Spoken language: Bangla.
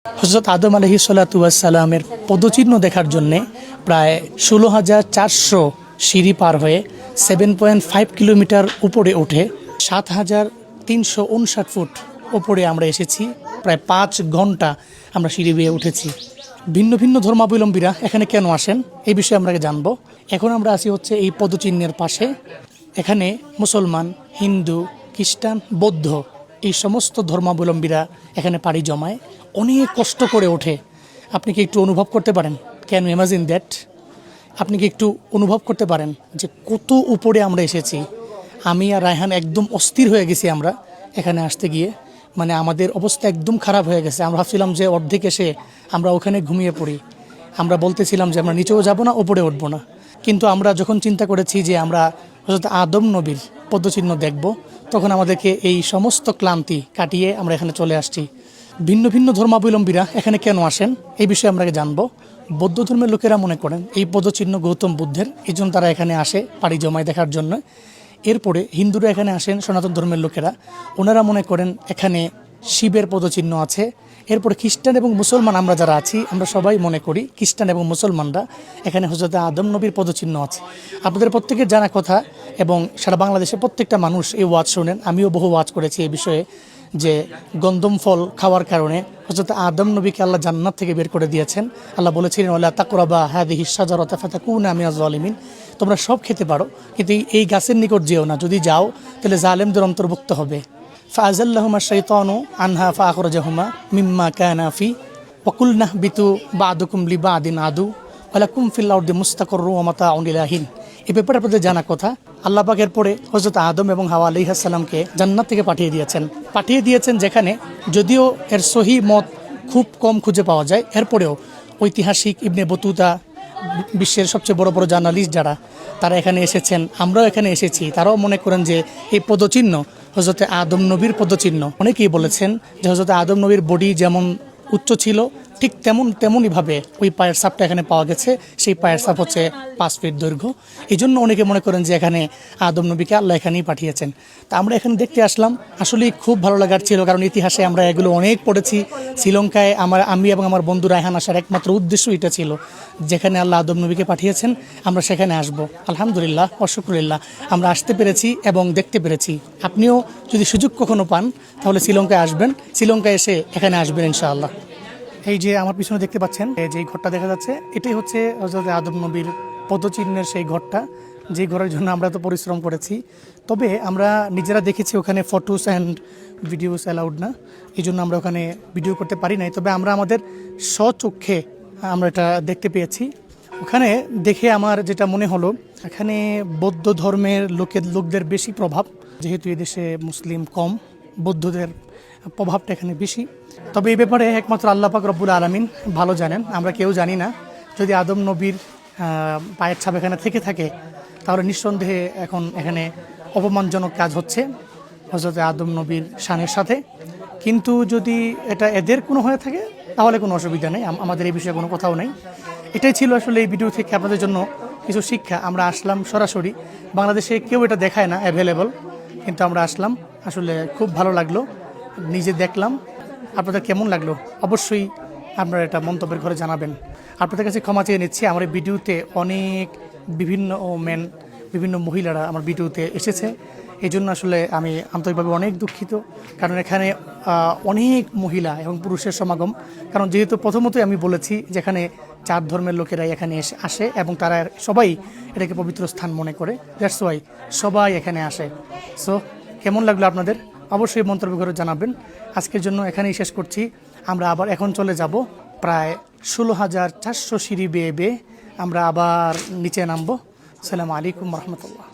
হযরত আদম আলাইহিস সালাতু ওয়াস সালামের পদচিহ্ন দেখার জন্যে প্রায় ১৬,৪০০ সিঁড়ি পার হয়ে 7.5 কিলোমিটার উপরে উঠে ৭,৩৫৯ ফুট উপরে আমরা এসেছি। প্রায় ৫ ঘন্টা আমরা সিঁড়ি বেয়ে উঠেছি। ভিন্ন ভিন্ন ধর্মাবলম্বীরা এখানে কেন আসেন এই বিষয়ে আমরা জানবো। এখন আমরা আছি হচ্ছে এই পদচিহ্নের পাশে। এখানে মুসলমান, হিন্দু, খ্রিস্টান, বৌদ্ধ এই সমস্ত ধর্মাবলম্বীরা এখানে পাড়ি জমায়, অনেক কষ্ট করে ওঠে। আপনি কি একটু অনুভব করতে পারেন? Can you imagine that? আপনি কি একটু অনুভব করতে পারেন যে কত উপরে আমরা এসেছি? আমি আর রায়হান একদম অস্থির হয়ে গেছি আমরা এখানে আসতে গিয়ে। মানে আমাদের অবস্থা একদম খারাপ হয়ে গেছে। আমরা ভাবছিলাম যে অর্ধেক এসে আমরা ওখানে ঘুমিয়ে পড়ি। আমরা বলতেছিলাম যে আমরা নিচেও যাব না, ওপরে উঠবো না। কিন্তু আমরা যখন চিন্তা করেছি যে আমরা হযরত আদম নবীর পদচিহ্ন দেখব, তখন আমাদেরকে এই সমস্ত ক্লান্তি কাটিয়ে আমরা এখানে চলে আসছি। ভিন্ন ভিন্ন ধর্মাবলম্বীরা এখানে কেন আসেন এই বিষয়ে আমরা জানবো। বৌদ্ধ ধর্মের লোকেরা মনে করেন এই পদচিহ্ন গৌতম বুদ্ধের, এই জন্য তারা এখানে আসে পাড়ি জমায় দেখার জন্য। এরপরে হিন্দুরা এখানে আসেন, সনাতন ধর্মের লোকেরা, ওনারা মনে করেন এখানে শিবের পদচিহ্ন আছে। এরপরে খ্রিস্টান এবং মুসলমান আমরা যারা আছি, আমরা সবাই মনে করি খ্রিস্টান এবং মুসলমানরা এখানে হযরত আদম নবীর পদচিহ্ন আছে। আপনাদের প্রত্যেকের জানা কথা এবং সারা বাংলাদেশের প্রত্যেকটা মানুষ এই ওয়াজ শোনেন, আমিও বহু ওয়াজ করেছি এই বিষয়ে, যে গন্ধম ফল খাওয়ার কারণে হযরত আদম নবীকে আল্লাহ জান্নাত থেকে বের করে দিয়েছেন। আল্লাহ বলেছিলেন ওয়ালা তাকরাবা হাযিহিশ শাজারাতা ফাতাকুনা মিনাজ জালিমিন, তোমরা সব খেতে পারো কিন্তু এই গাছের নিকট যেও না, যদি যাও তাহলে জালেমদের অন্তর্ভুক্ত হবে। ফাআযাল্লাহুমা শাইতানু আনহা ফাআখরাজাহুমা মিম্মা কানা ফি ওয়া কুলনা বিতু বা'দুকুম লিবা'দিন আদু ওয়া লাকুম ফিল আরদি মুস্তাকাররু ওয়া মাতাউন ইলা হিন। এই ব্যাপারে আপনাদের জানা কথা, আল্লাহ পাক এরপরে হযরত আদম এবং হাওয়া আলাইহিস সালামকে জান্নাত থেকে পাঠিয়ে দিয়েছেন যেখানে যদিও এর সহি মত খুব কম খুঁজে পাওয়া যায়, এরপরেও ঐতিহাসিক ইবনে বতুতা, বিশ্বের সবচেয়ে বড় বড় জার্নালিস্ট যারা, তারা এখানে এসেছেন, আমরাও এখানে এসেছি, তারাও মনে করেন যে এই পদচিহ্ন হযরত আদম নবীর পদচিহ্ন। অনেকেই বলেছেন যে হযরত আদম নবীর বডি যেমন উচ্চ ছিল ঠিক তেমনইভাবে ওই পায়ের ছাপটা এখানে পাওয়া গেছে। সেই পায়ের ছাপ হচ্ছে 5 ফিট দৈর্ঘ্য। এই জন্য অনেকে মনে করেন যে এখানে আদম নবীকে আল্লাহ এখানেই পাঠিয়েছেন। তা আমরা এখানে দেখতে আসলাম, আসলেই খুব ভালো লাগার ছিল, কারণ ইতিহাসে আমরা এগুলো অনেক পড়েছি। শ্রীলঙ্কায় আমি এবং আমার বন্ধু রায়হান আসার একমাত্র উদ্দেশ্য এটা ছিল, যেখানে আল্লাহ আদম নবীকে পাঠিয়েছেন আমরা সেখানে আসব। আলহামদুলিল্লাহ, অশুকরুলিল্লাহ, আমরা আসতে পেরেছি এবং দেখতে পেরেছি। আপনিও যদি সুযোগ কখনো পান তাহলে শ্রীলঙ্কায় আসবেন, শ্রীলঙ্কায় এসে এখানে আসবেন ইনশাআল্লাহ। এই যে আমার পিছনে দেখতে পাচ্ছেন, যে ঘরটা দেখা যাচ্ছে, এটাই হচ্ছে হযরত আদম নবীর পদচিহ্নের সেই ঘরটা, যে ঘরের জন্য আমরা তো পরিশ্রম করেছি। তবে আমরা নিজেরা দেখেছি ওখানে ফটোস অ্যান্ড ভিডিওস অ্যালাউড না, এই জন্য আমরা ওখানে ভিডিও করতে পারি নাই। তবে আমরা আমাদের স্বচক্ষে আমরা এটা দেখতে পেয়েছি। ওখানে দেখে আমার যেটা মনে হলো, এখানে বৌদ্ধ ধর্মের লোকদের বেশি প্রভাব, যেহেতু এদেশে মুসলিম কম, বৌদ্ধদের প্রভাবটা এখানে বেশি। তবে এই ব্যাপারে একমাত্র আল্লাহ পাক রব্বুল আলামিন ভালো জানেন, আমরা কেউ জানি না। যদি আদম নবীর পায়ের ছাপ এখানে থেকে থাকে তাহলে নিঃসন্দেহে এখন এখানে অপমানজনক কাজ হচ্ছে হযরত আদম নবীর শানের সাথে। কিন্তু যদি এটা এদের কোনো হয়ে থাকে তাহলে কোনো অসুবিধা নেই, আমাদের এই বিষয়ে কোনো কথাও নেই। এটাই ছিল আসলে এই ভিডিও থেকে আপনাদের জন্য কিছু শিক্ষা। আমরা আসলাম সরাসরি, বাংলাদেশে কেউ এটা দেখায় না অ্যাভেলেবল, কিন্তু আমরা আসলাম, আসলে খুব ভালো লাগলো, নিজে দেখলাম। আপনাদের কেমন লাগলো অবশ্যই আপনারা এটা মন্তব্যের ঘরে জানাবেন। আপনাদের কাছে ক্ষমা চেয়ে নিচ্ছি, আমার এই ভিডিওতে অনেক বিভিন্ন মহিলারা আমার ভিডিওতে এসেছে, এই জন্য আসলে আমি আন্তরিকভাবে অনেক দুঃখিত। কারণ এখানে অনেক মহিলা এবং পুরুষের সমাগম, কারণ যেহেতু প্রথমতই আমি বলেছি যেখানে 4 ধর্মের লোকেরাই এখানে আসে এবং তারা সবাই এটাকে পবিত্র স্থান মনে করে, দ্যাটস ওয়াই সবাই এখানে আসে। সো কেমন লাগলো আপনাদের অবশ্যই মন্তব্য করে জানাবেন। আজকের জন্য এখানেই শেষ করছি। আমরা আবার এখন চলে যাব প্রায় 16,400 সিঁড়ি বেয়ে আমরা আবার নিচে নামবো। আসসালামু আলাইকুম রহমতুল্লাহ।